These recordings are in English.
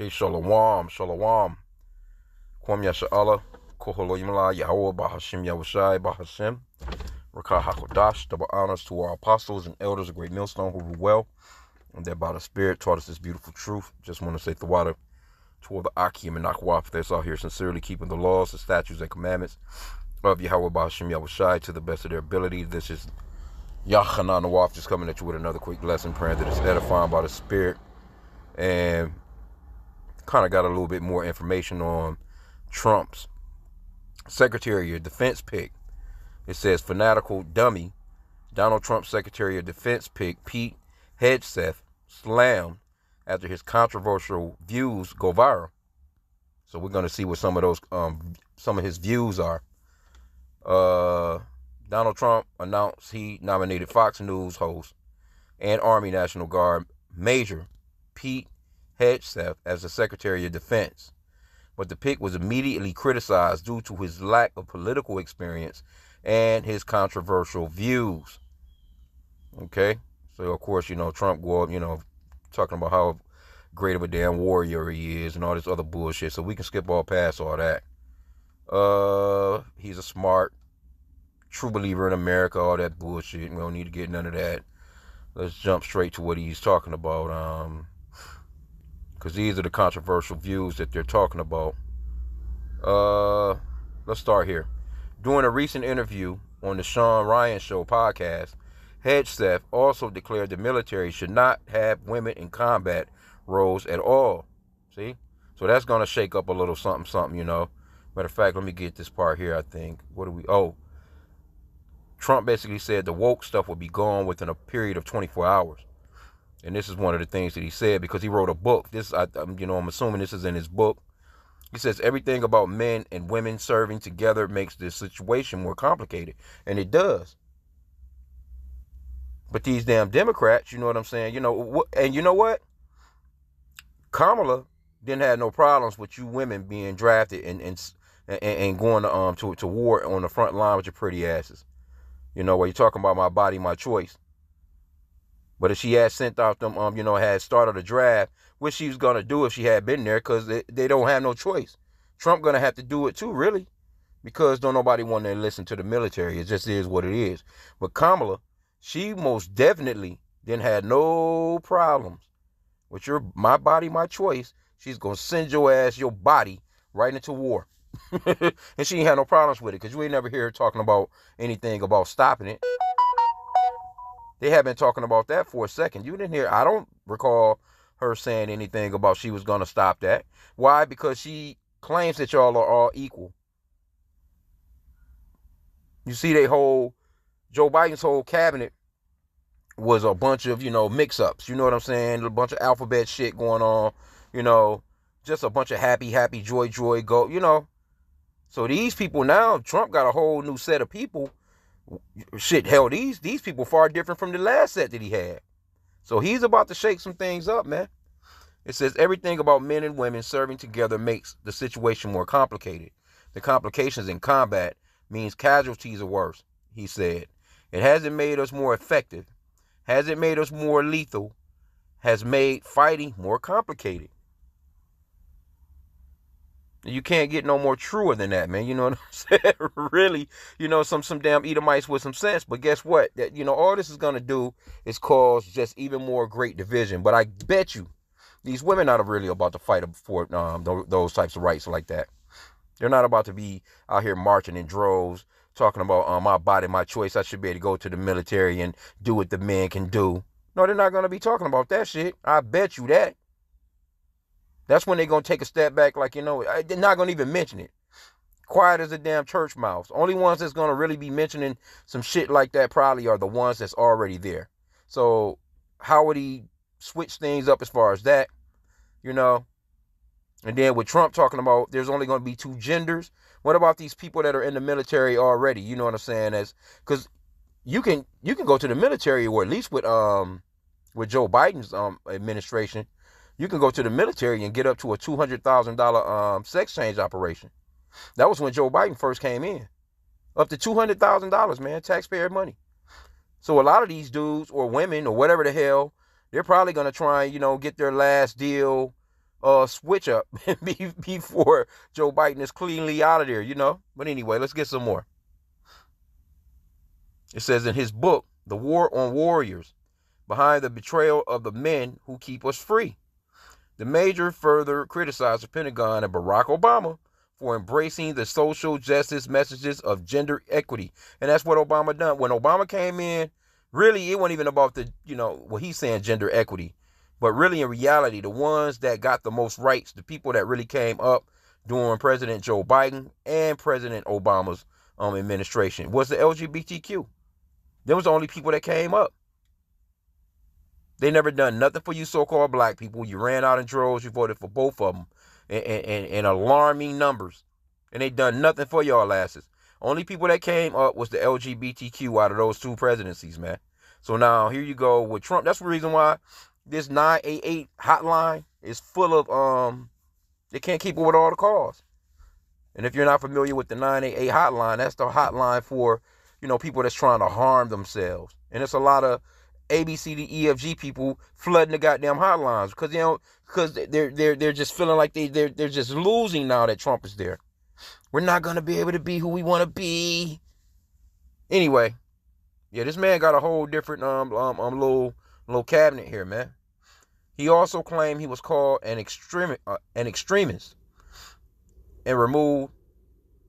Okay, Shalom, Shalom. Kwam Yasha'Allah, Koholo Yimla, Yahweh, Bahashim, Yahushai, Bahashim, Rakah HaKodash, double honors to our apostles and elders of Great Millstone who rule well, and that by the Spirit taught us this beautiful truth. Just want to say Thawada to all the H.I.M and Akwaf that's out here sincerely keeping the laws, the statutes, and commandments of Yahweh, Bahashim, Yahushai to the best of their ability. This is Yachanan Nawaf just coming at you with another quick lesson, praying that it's edifying by the Spirit. And kind of got a little bit more information on Trump's Secretary of Defense pick. It says Fanatical dummy Donald Trump's Secretary of Defense pick Pete Hegseth slammed after his controversial views go viral. So we're going to see what some of his views are. Donald Trump announced he nominated Fox News host and Army National Guard Major Pete Hegseth as the Secretary of Defense, but the pick was immediately criticized due to his lack of political experience and his controversial views. Okay, so of course, Trump go up, talking about how great of a damn warrior he is and all this other bullshit, so we can skip all past all that. He's a smart, true believer in America, all that bullshit. We don't need to get none of that. Let's jump straight to what he's talking about. Because these are the controversial views that they're talking about. Let's start here. During a recent interview on the Sean Ryan Show podcast, Hegseth also declared the military should not have women in combat roles at all. See? So that's going to shake up a little something, Matter of fact, let me get this part here, I think. Trump basically said the woke stuff would be gone within a period of 24 hours. And this is one of the things that he said because he wrote a book. I'm assuming this is in his book. He says everything about men and women serving together makes this situation more complicated. And it does. But these damn Democrats, you know what I'm saying? And you know what? Kamala didn't have no problems with you women being drafted and going to war on the front line with your pretty asses. Where you're talking about my body, my choice. But if she had sent out them, had started a draft, which she was going to do if she had been there, because they don't have no choice. Trump going to have to do it too, really, because don't nobody want to listen to the military. It just is what it is. But Kamala, she most definitely didn't have no problems with my body, my choice. She's going to send your body, right into war. And she ain't had no problems with it, because you ain't never hear her talking about anything about stopping it. They have been talking about that for a second. You didn't hear, I don't recall her saying anything about she was going to stop that. Why? Because she claims that y'all are all equal. You see, Joe Biden's whole cabinet was a bunch of, mix-ups. You know what I'm saying? A bunch of alphabet shit going on. Just a bunch of happy, joy, go, So these people now, Trump got a whole new set of people. Shit, hell, these people far different from the last set that he had. So he's about to shake some things up, man. It says everything about men and women serving together makes the situation more complicated. The complications in combat means casualties are worse, he said. It hasn't made us more effective. Hasn't made us more lethal. Has made fighting more complicated. You can't get no more truer than that, man. You know what I'm saying? Really, some damn Edomites with some sense. But guess what? That all this is gonna do is cause just even more great division. But I bet you, these women not really about to fight for those types of rights like that. They're not about to be out here marching in droves, talking about my body, my choice. I should be able to go to the military and do what the men can do. No, they're not gonna be talking about that shit. I bet you that. That's when they're going to take a step back like, they're not going to even mention it. Quiet as a damn church mouse. Only ones that's going to really be mentioning some shit like that probably are the ones that's already there. So how would he switch things up as far as that? And then with Trump talking about there's only going to be two genders. What about these people that are in the military already? You know what I'm saying? Because you can go to the military, or at least with Joe Biden's administration. You can go to the military and get up to a $200,000 sex change operation. That was when Joe Biden first came in. Up to $200,000, man, taxpayer money. So a lot of these dudes or women or whatever the hell, they're probably going to try and, get their last deal switch up before Joe Biden is cleanly out of there, you know. But anyway, let's get some more. It says in his book, The War on Warriors, Behind the Betrayal of the Men Who Keep Us Free, the major further criticized the Pentagon and Barack Obama for embracing the social justice messages of gender equity. And that's what Obama done. When Obama came in, really, it wasn't even about the, what he's saying, gender equity. But really, in reality, the ones that got the most rights, the people that really came up during President Joe Biden and President Obama's administration, was the LGBTQ. Them was the only people that came up. They never done nothing for you so-called black people. You ran out in droves. You voted for both of them in alarming numbers. And they done nothing for y'all asses. Only people that came up was the LGBTQ out of those two presidencies, man. So now here you go with Trump. That's the reason why this 988 hotline is full of, they can't keep up with all the calls. And if you're not familiar with the 988 hotline, that's the hotline for, people that's trying to harm themselves. And it's a lot of A, B, C, D, E, F, G people flooding the goddamn hotlines because they're just feeling like they're just losing now that Trump is there. We're not gonna be able to be who we want to be. Anyway, yeah, this man got a whole different little cabinet here, man. He also claimed he was called an extremist and removed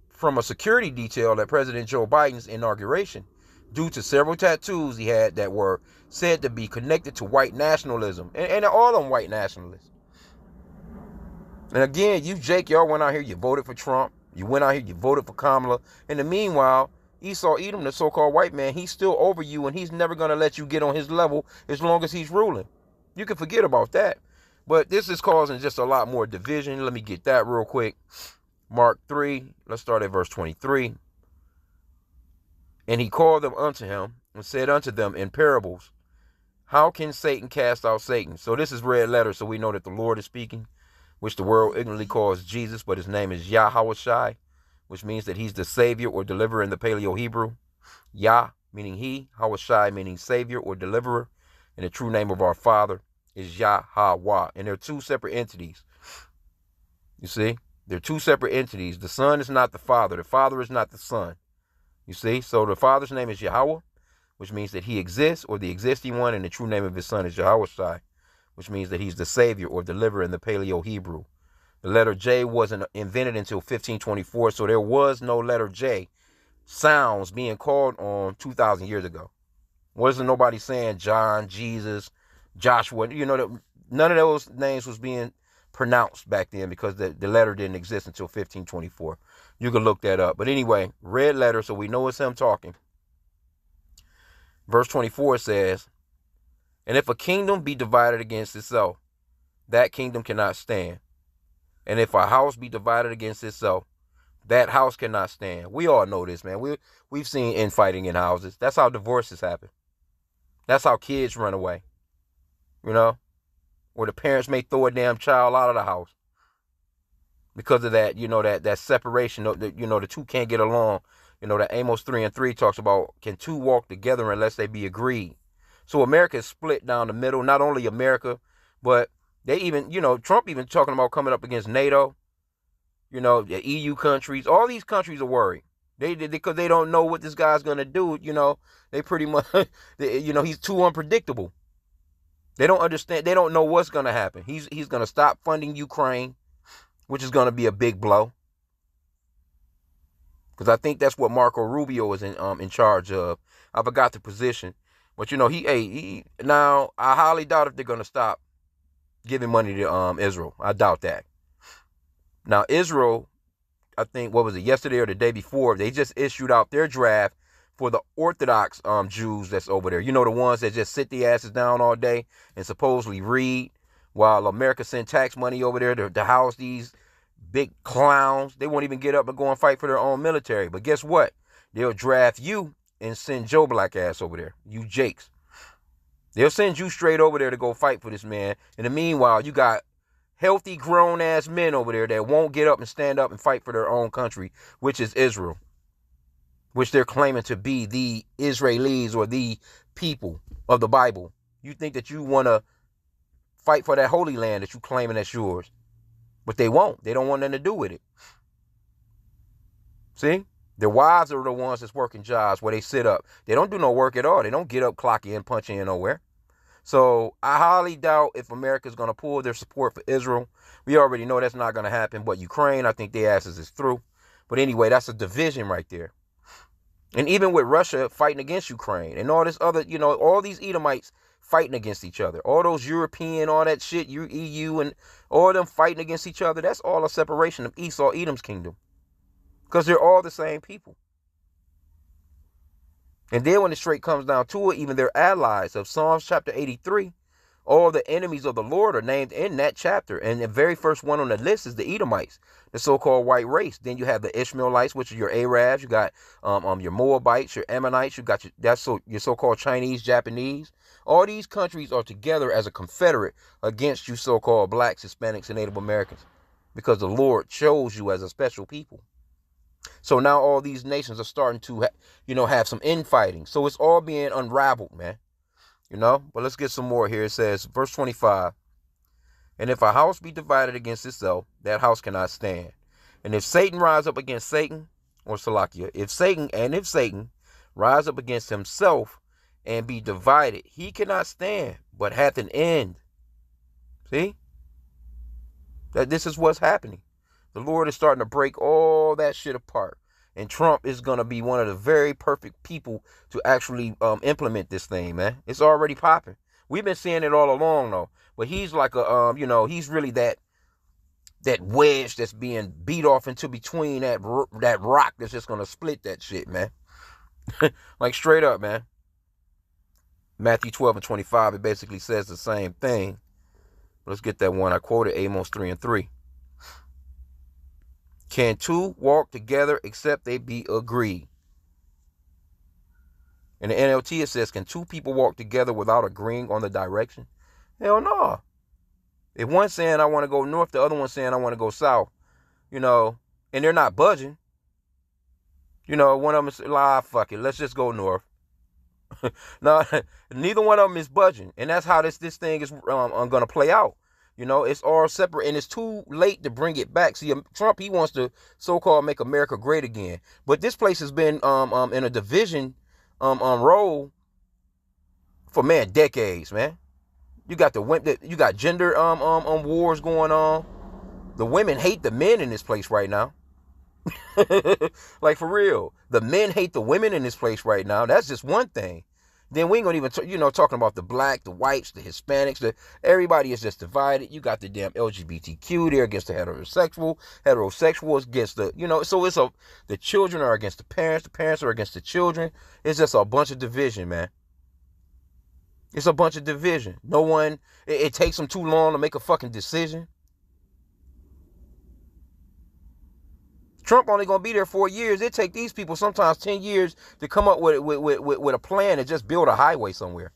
from a security detail at President Joe Biden's inauguration due to several tattoos he had that were said to be connected to white nationalism. And all of them white nationalists. And again, you, Jake, y'all went out here, you voted for Trump. You went out here, you voted for Kamala. In the meanwhile, Esau Edom, the so-called white man, he's still over you, and he's never going to let you get on his level as long as he's ruling. You can forget about that. But this is causing just a lot more division. Let me get that real quick. Mark 3, let's start at verse 23. And he called them unto him and said unto them in parables, how can Satan cast out Satan? So this is red letter, so we know that the Lord is speaking, which the world ignorantly calls Jesus, but his name is Yahweh, which means that he's the Savior or deliverer in the Paleo-Hebrew. Yah, meaning he, Hawashai, meaning Savior or deliverer, and the true name of our Father is Yahweh. And they're two separate entities. You see? They're two separate entities. The Son is not the Father. The Father is not the Son. You see? So the Father's name is Yahweh, which means that he exists, or the existing one, and the true name of his Son is Yahushai, which means that he's the Savior or deliverer in the Paleo-Hebrew. The letter J wasn't invented until 1524, so there was no letter J sounds being called on 2,000 years ago. Wasn't nobody saying John, Jesus, Joshua. None of those names was being pronounced back then because the letter didn't exist until 1524. You can look that up. But anyway, red letter, so we know it's him talking. Verse 24 says, and if a kingdom be divided against itself, that kingdom cannot stand. And if a house be divided against itself, that house cannot stand. We all know this, man. We've seen infighting in houses. That's how divorces happen. That's how kids run away. Or the parents may throw a damn child out of the house because of that, that separation. The two can't get along. That Amos 3:3 talks about, can two walk together unless they be agreed? So America is split down the middle. Not only America, but they even, Trump even talking about coming up against NATO, the EU countries. All these countries are worried. Because they don't know what this guy's going to do. They pretty much, he's too unpredictable. They don't understand. They don't know what's going to happen. He's going to stop funding Ukraine, which is going to be a big blow. Because I think that's what Marco Rubio is in charge of. I forgot the position. But, he now, I highly doubt if they're going to stop giving money to Israel. I doubt that. Now, Israel, I think, what was it, yesterday or the day before, they just issued out their draft for the Orthodox Jews that's over there. The ones that just sit their asses down all day and supposedly read while America send tax money over there to house these big clowns. They won't even get up and go and fight for their own military. But guess what? They'll draft you and send Joe black ass over there. You Jakes. They'll send you straight over there to go fight for this man. In the meanwhile, you got healthy grown ass men over there that won't get up and stand up and fight for their own country, which is Israel, which they're claiming to be the Israelis or the people of the Bible. You think that you want to fight for that holy land that you claiming that's yours. But they won't. They don't want nothing to do with it. See? Their wives are the ones that's working jobs where they sit up. They don't do no work at all. They don't get up, clock in, punch in nowhere. So I highly doubt if America's going to pull their support for Israel. We already know that's not going to happen. But Ukraine, I think their asses is through. But anyway, that's a division right there. And even with Russia fighting against Ukraine and all this other, all these Edomites fighting against each other. All those European, all that shit, EU, and all of them fighting against each other. That's all a separation of Esau, Edom's kingdom. Because they're all the same people. And then when it straight comes down to it, even their allies of Psalms chapter 83, all the enemies of the Lord are named in that chapter. And the very first one on the list is the Edomites, the so-called white race. Then you have the Ishmaelites, which are your Arabs. You got your Moabites, your Ammonites. You got your so-called Chinese, Japanese. All these countries are together as a confederate against you so-called blacks, Hispanics, and Native Americans. Because the Lord chose you as a special people. So now all these nations are starting to, have some infighting. So it's all being unraveled, man. But let's get some more here. It says, verse 25, and if a house be divided against itself, that house cannot stand. And if Satan rise up against Satan, or Salakia, if Satan rise up against himself and be divided, he cannot stand, but hath an end. See? That this is what's happening. The Lord is starting to break all that shit apart. And Trump is going to be one of the very perfect people to actually implement this thing, man. It's already popping. We've been seeing it all along, though. But he's like he's really that wedge that's being beat off into between that rock that's just going to split that shit, man. Like straight up, man. Matthew 12 and 25, it basically says the same thing. Let's get that one. I quoted Amos 3 and 3. Can two walk together except they be agreed? In the NLT, it says, can two people walk together without agreeing on the direction? Hell no. If one's saying I want to go north, the other one's saying I want to go south, and they're not budging. One of them is, fuck it, let's just go north. No, neither one of them is budging. And that's how this thing is going to play out. It's all separate, and it's too late to bring it back. See, Trump, he wants to so-called make America great again. But this place has been in a division role for, man, decades, man. You got you got gender wars going on. The women hate the men in this place right now. Like, for real. The men hate the women in this place right now. That's just one thing. Then we ain't gonna even, talking about the black, the whites, the Hispanics, everybody is just divided. You got the damn LGBTQ there against the heterosexuals against the, so it's the children are against the parents are against the children. It's just a bunch of division, man. It's a bunch of division. No one, it takes them too long to make a fucking decision. Trump only going to be there 4 years. It take these people sometimes 10 years to come up with a plan and just build a highway somewhere.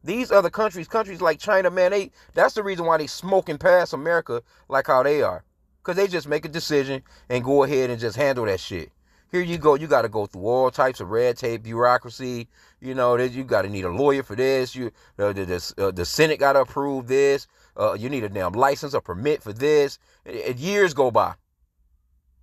These other countries like China, man, that's the reason why they smoking past America like how they are. Because they just make a decision and go ahead and just handle that shit. Here you go. You got to go through all types of red tape, bureaucracy. You got to need a lawyer for this. The Senate got to approve this. You need a damn license or permit for this. Years go by.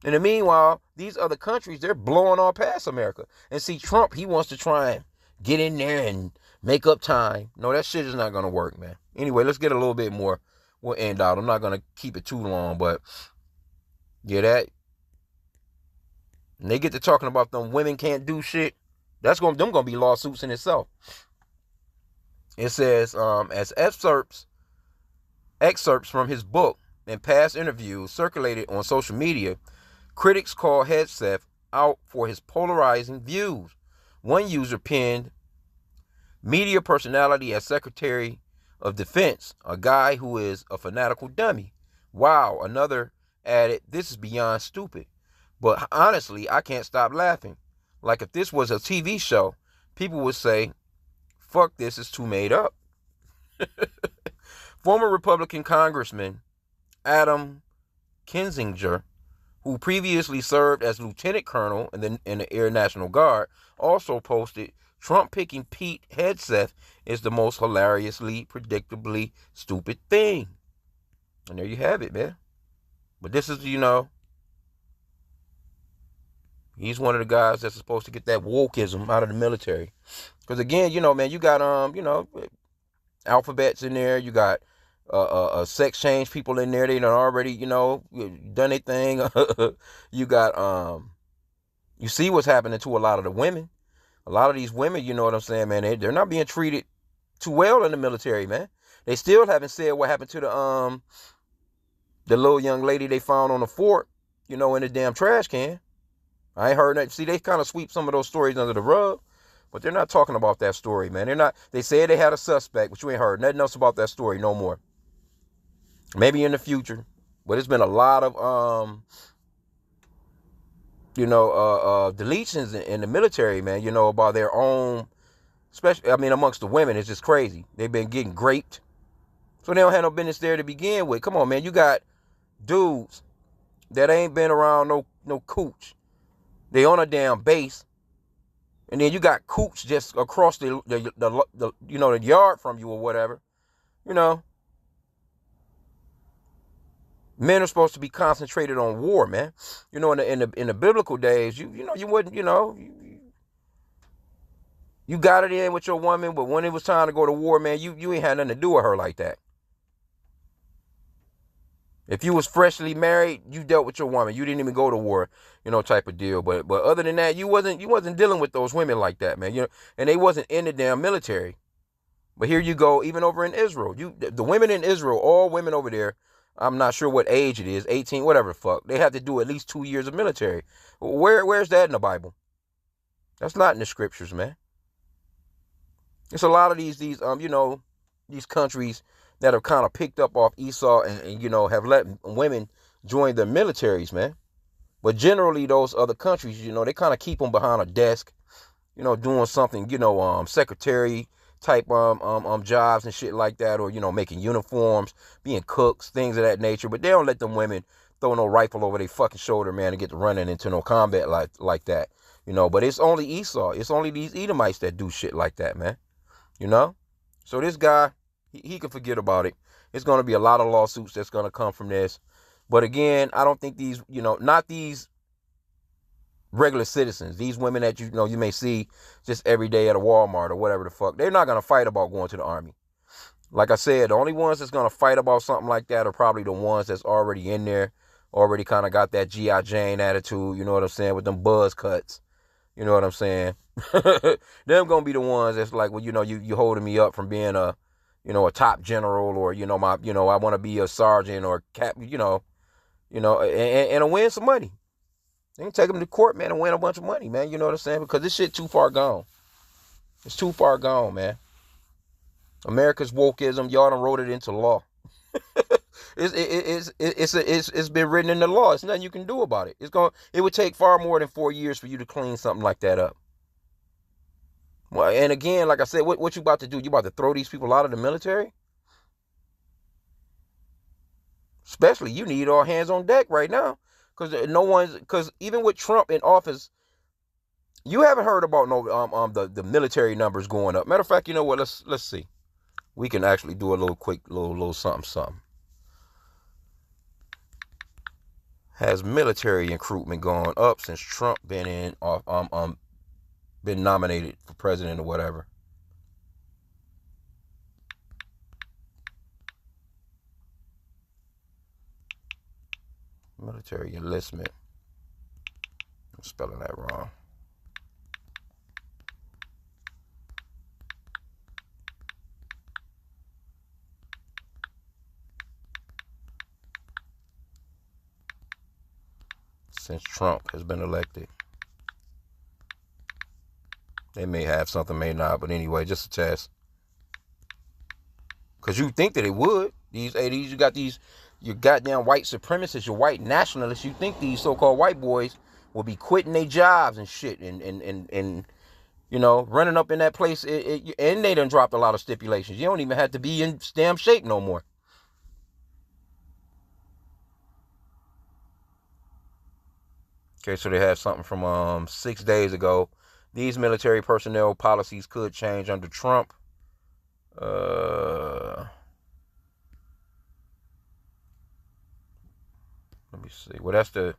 In the meanwhile, these other countries, they're blowing all past America. And see, Trump, he wants to try and get in there and make up time. No, that shit is not going to work, man. Anyway, let's get a little bit more. We'll end out. I'm not going to keep it too long, but yeah, that. And they get to talking about them women can't do shit. Them going to be lawsuits in itself. It says, as excerpts from his book and past interviews circulated on social media, critics call Hegseth out for his polarizing views. One user penned, media personality as Secretary of Defense, a guy who is a fanatical dummy. Wow, another added, this is beyond stupid. But honestly, I can't stop laughing. Like if this was a TV show, people would say, fuck this, it's too made up. Former Republican Congressman Adam Kinzinger, who previously served as Lieutenant Colonel in the Air National Guard, also posted, Trump picking Pete Hegseth is the most hilariously, predictably stupid thing. And there you have it, man. But this is, he's one of the guys that's supposed to get that wokeism out of the military. Because again, man, you got alphabets in there. You got sex change people in there. They done already, done their thing. You got you see what's happening to a lot of the women. A lot of these women, you know what I'm saying, man, they're not being treated too well in the military, man. They still haven't said what happened to the little young lady they found on the fort, in the damn trash can. I ain't heard that. See, they kind of sweep some of those stories under the rug, but they're not talking about that story, man. They're not. They said they had a suspect, but you ain't heard nothing else about that story no more. Maybe in the future, but it's been a lot of deletions in the military, man. About their own, especially, amongst the women, it's just crazy. They've been getting raped, so they don't have no business there to begin with. Come on, man. You got dudes that ain't been around no cooch. They on a damn base, and then you got cooch just across the yard from you or whatever. Men are supposed to be concentrated on war, man. In the biblical days, you wouldn't, you got it in with your woman, but when it was time to go to war, man, you ain't had nothing to do with her like that. If you was freshly married, you dealt with your woman. You didn't even go to war, type of deal. But other than that, you wasn't dealing with those women like that, man. And they wasn't in the damn military. But here you go, even over in Israel. The women in Israel, all women over there, I'm not sure what age it is, 18, whatever the fuck. They have to do at least 2 years of military. Where's that in the Bible? That's not in the scriptures, man. It's a lot of these countries that have kind of picked up off Esau and have let women join their militaries, man. But generally, those other countries, they kind of keep them behind a desk, doing something, secretary type jobs and shit like that, or making uniforms, being cooks, things of that nature. But they don't let them women throw no rifle over their fucking shoulder, man, and get to running into no combat like that, But it's only Esau, it's only these Edomites that do shit like that, man. So this guy, he can forget about it. It's going to be a lot of lawsuits that's going to come from this. But again, I don't think these, not these regular citizens, these women that you may see just every day at a Walmart or whatever the fuck, they're not going to fight about going to the army. Like I said, the only ones that's going to fight about something like that are probably the ones that's already in there, already kind of got that G.I. Jane attitude, you know what I'm saying, with them buzz cuts. You know what I'm saying? Them gonna be the ones that's like, well, you holding me up from being a top general, or I want to be a sergeant or cap, and win some money. They can take them to court, man, and win a bunch of money, man. You know what I'm saying? Because this shit too far gone. It's too far gone, man. America's wokeism, y'all done wrote it into law. It's been written in the law. It's nothing you can do about it. It would take far more than 4 years for you to clean something like that up. Well, and again, like I said, what you about to do? You about to throw these people out of the military? Especially, you need all hands on deck right now, because even with Trump in office, you haven't heard about the military numbers going up. Matter of fact, you know what? Let's see. We can actually do a little quick little something. Has military recruitment gone up since Trump been nominated for president or whatever? Military enlistment. I'm spelling that wrong. Since Trump has been elected. They may have something, may not, but anyway, just a test. Because you think that it would. You got your goddamn white supremacists, your white nationalists. You think these so-called white boys will be quitting their jobs and shit and running up in that place. And they done dropped a lot of stipulations. You don't even have to be in damn shape no more. Okay, so they have something from 6 days ago. These military personnel policies could change under Trump. Let me see. Well, that's the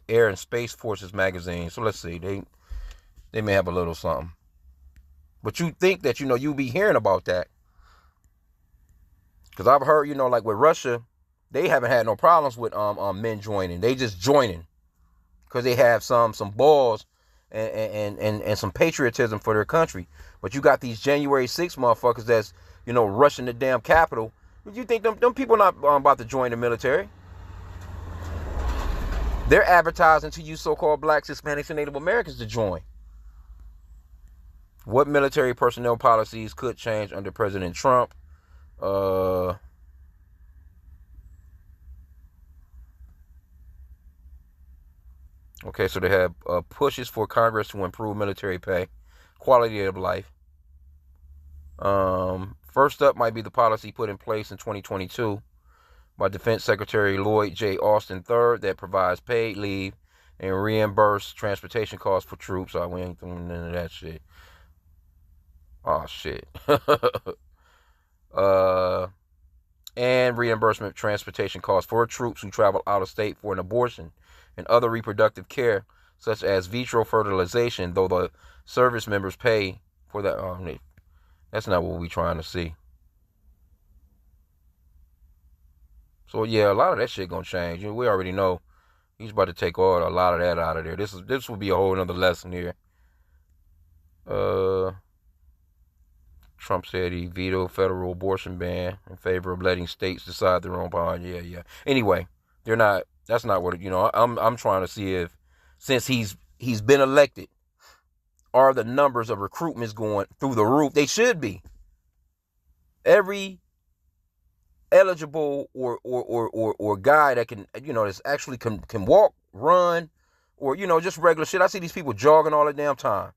Air and Space Forces magazine. So let's see. They may have a little something. But you think that, you'll be hearing about that. Because I've heard, like with Russia, they haven't had no problems with men joining. They just joining. Because they have some balls and some patriotism for their country. But you got these January 6th motherfuckers that's, rushing the damn Capitol. You think them people not about to join the military? They're advertising to you so-called blacks, Hispanics, and Native Americans to join. What military personnel policies could change under President Trump? Okay, so they have pushes for Congress to improve military pay, quality of life. First up might be the policy put in place in 2022 by Defense Secretary Lloyd J. Austin III that provides paid leave and reimburse transportation costs for troops. We ain't doing none of that shit. Oh, shit. And reimbursement transportation costs for troops who travel out of state for an abortion and other reproductive care, such as vitro fertilization, though the service members pay for that. That's not what we're trying to see. So yeah, a lot of that shit gonna change. We already know he's about to take a lot of that out of there. This will be a whole another lesson here. Trump said he vetoed federal abortion ban in favor of letting states decide their own policy. Yeah. Anyway, they're not. That's not what I'm trying to see if, since he's been elected, are the numbers of recruitments going through the roof? They should be. Every eligible or guy that can that's actually can walk, run, or just regular shit. I see these people jogging all the damn time.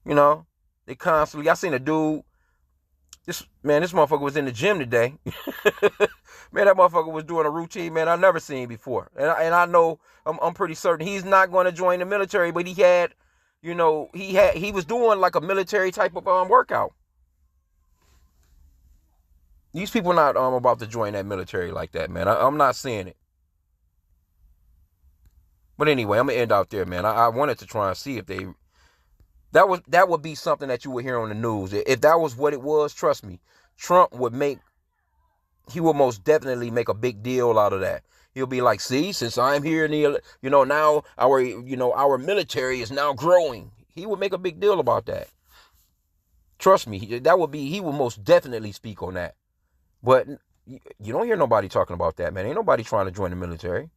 They constantly. I seen a dude. This motherfucker was in the gym today. Man, that motherfucker was doing a routine, man, I never seen before. And I know, I'm pretty certain he's not going to join the military, but he had, he was doing like a military type of workout. These people are not about to join that military like that, man. I'm not seeing it. But anyway, I'm gonna end out there, man. I wanted to try and see if that would be something that you would hear on the news. If that was what it was, trust me, Trump would most definitely make a big deal out of that. He'll be like, see, since I'm here, now our military is now growing. He would make a big deal about that. Trust me, he would most definitely speak on that. But you don't hear nobody talking about that, man. Ain't nobody trying to join the military.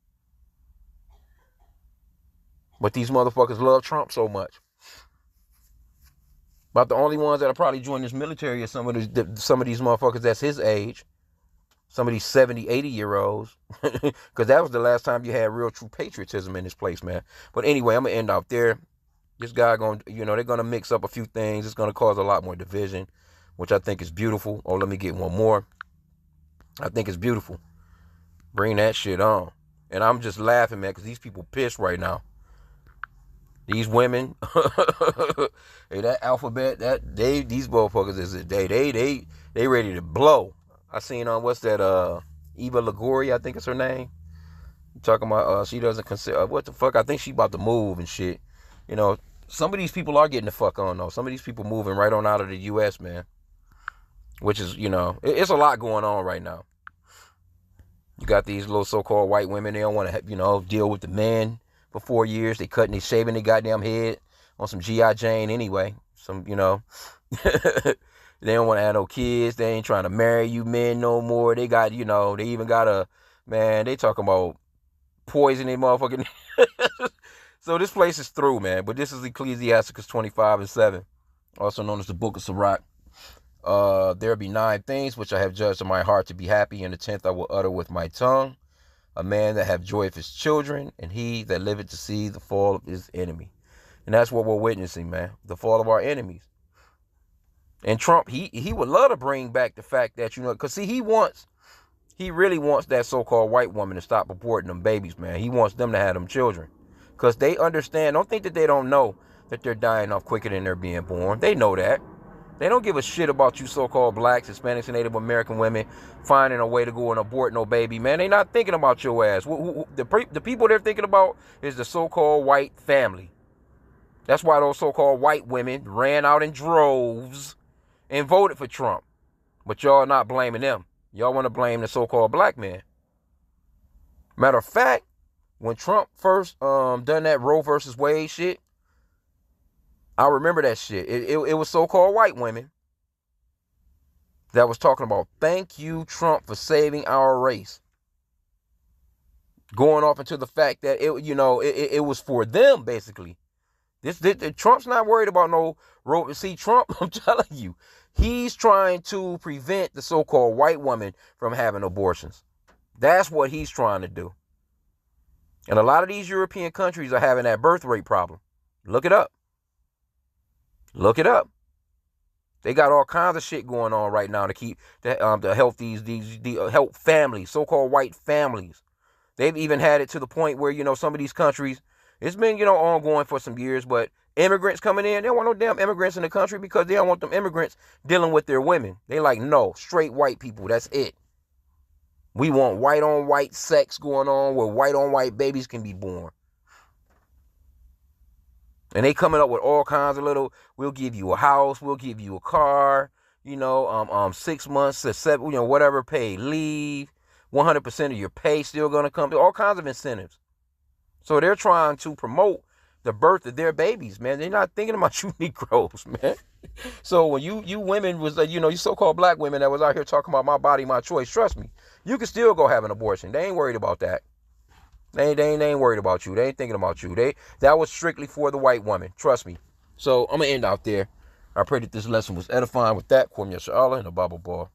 But these motherfuckers love Trump so much. About the only ones that'll probably join this military are some of these motherfuckers that's his age. Some of these 70, 80-year-olds. Because that was the last time you had real true patriotism in this place, man. But anyway, I'm going to end out there. This guy they're going to mix up a few things. It's going to cause a lot more division, which I think is beautiful. Oh, let me get one more. I think it's beautiful. Bring that shit on. And I'm just laughing, man, because these people pissed right now. These women, hey, that alphabet, these motherfuckers they ready to blow. I seen what's that, Eva Longoria, I think it's her name. Talking about she doesn't consider what the fuck. I think she about to move and shit. Some of these people are getting the fuck on though. Some of these people moving right on out of the U.S., man. Which is, it's a lot going on right now. You got these little so-called white women. They don't want to, deal with the men for 4 years. They shaving their goddamn head on some G.I. Jane anyway. Some, they don't want to have no kids. They ain't trying to marry you men no more. They got, they even got they talking about poisoning motherfucking. So this place is through, man. But this is Ecclesiasticus 25:7, also known as the Book of Sirach. There be 9 things which I have judged in my heart to be happy, and the 10th I will utter with my tongue. A man that have joy of his children, and he that liveth to see the fall of his enemy. And that's what we're witnessing, man. The fall of our enemies. And Trump, he would love to bring back the fact that, because see, he really wants that so-called white woman to stop aborting them babies, man. He wants them to have them children. Because they understand, don't think that they don't know that they're dying off quicker than they're being born. They know that. They don't give a shit about you so-called blacks, Hispanics, and Native American women finding a way to go and abort no baby, man. They not thinking about your ass. The people they're thinking about is the so-called white family. That's why those so-called white women ran out in droves and voted for Trump. But y'all not blaming them. Y'all want to blame the so-called black man. Matter of fact, when Trump first done that Roe versus Wade shit, I remember that shit. It was so-called white women that was talking about, thank you, Trump, for saving our race. Going off into the fact that it was for them, basically. This Trump's not worried about no Roe. See, Trump, I'm telling you, he's trying to prevent the so-called white woman from having abortions. That's what he's trying to do. And a lot of these European countries are having that birth rate problem. Look it up. Look it up. They got all kinds of shit going on right now to help these help families, so-called white families. They've even had it to the point where, some of these countries, it's been, ongoing for some years, but immigrants coming in, they don't want no damn immigrants in the country because they don't want them immigrants dealing with their women. They like, no, straight white people, that's it. We want white-on-white sex going on where white-on-white babies can be born. And they coming up with all kinds of we'll give you a house, we'll give you a car, 6 months to 7, whatever, paid leave, 100% of your pay still going to come, all kinds of incentives. So they're trying to promote the birth of their babies, man. They're not thinking about you Negroes, man. So when you women was, you so-called black women that was out here talking about my body, my choice, trust me, you can still go have an abortion. They ain't worried about that. They ain't worried about you. They ain't thinking about you. That was strictly for the white woman. Trust me. So I'm going to end out there. I pray that this lesson was edifying. With that, Kwame Yashala and the Bible Ball.